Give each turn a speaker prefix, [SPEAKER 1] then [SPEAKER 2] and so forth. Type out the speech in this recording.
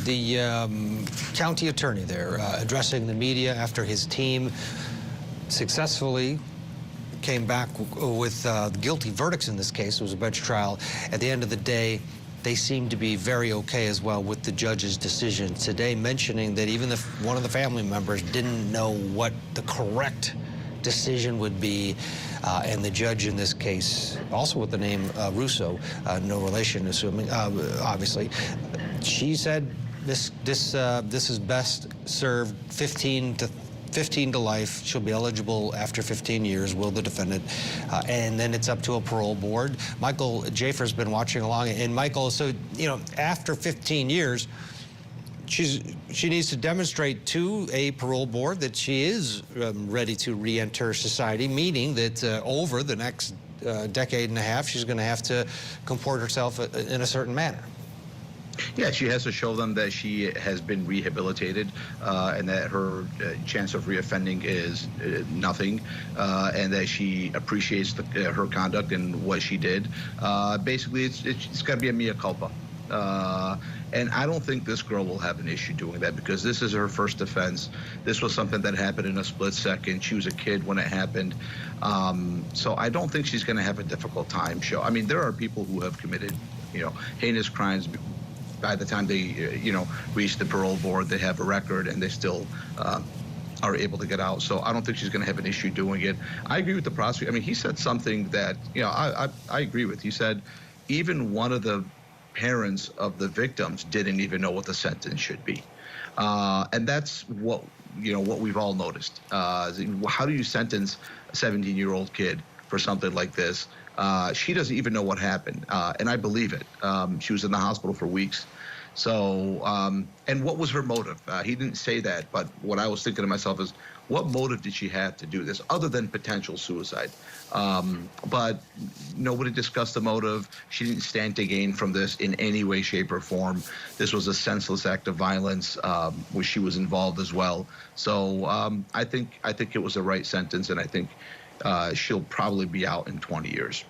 [SPEAKER 1] the county attorney there addressing the media after his team successfully came back with guilty verdicts in this case. It was a bench trial. At the end of the day, they seem to be very okay as well with the judge's decision today, mentioning that even if one of the family members didn't know what the correct decision would be, and the judge in this case, also with the name Russo, no relation, assuming, obviously, she said this is best served 15 to life. She'll be eligible after 15 years, will the defendant, and then it's up to a parole board. Michael Jaaffar's been watching along, and Michael, so, you know, after 15 years, she needs to demonstrate to a parole board that she is ready to re-enter society, meaning that over the next decade and a half, she's going to have to comport herself in a certain manner.
[SPEAKER 2] Yeah, she has to show them that she has been rehabilitated and that her chance of reoffending is nothing, and that she appreciates her conduct and what she did. Basically, it's got to be a mea culpa. And I don't think this girl will have an issue doing that, because this is her first offense. This was something that happened in a split second. She was a kid when it happened. So I don't think she's going to have a difficult time. I mean, there are people who have committed, heinous crimes. By the time they, reach the parole board, they have a record and they still are able to get out. So I don't think she's going to have an issue doing it. I agree with the prosecutor. I mean, he said something that, I agree with. He said even one of the parents of the victims didn't even know what the sentence should be. And that's what we've all noticed. How do you sentence a 17-year-old kid for something like this? She doesn't even know what happened, and I believe it. She was in the hospital for weeks. So, and what was her motive? He didn't say that, but what I was thinking to myself is, what motive did she have to do this, other than potential suicide? But nobody discussed the motive. She didn't stand to gain from this in any way, shape, or form. This was a senseless act of violence, where she was involved as well. So I think it was the right sentence, and I think she'll probably be out in 20 years.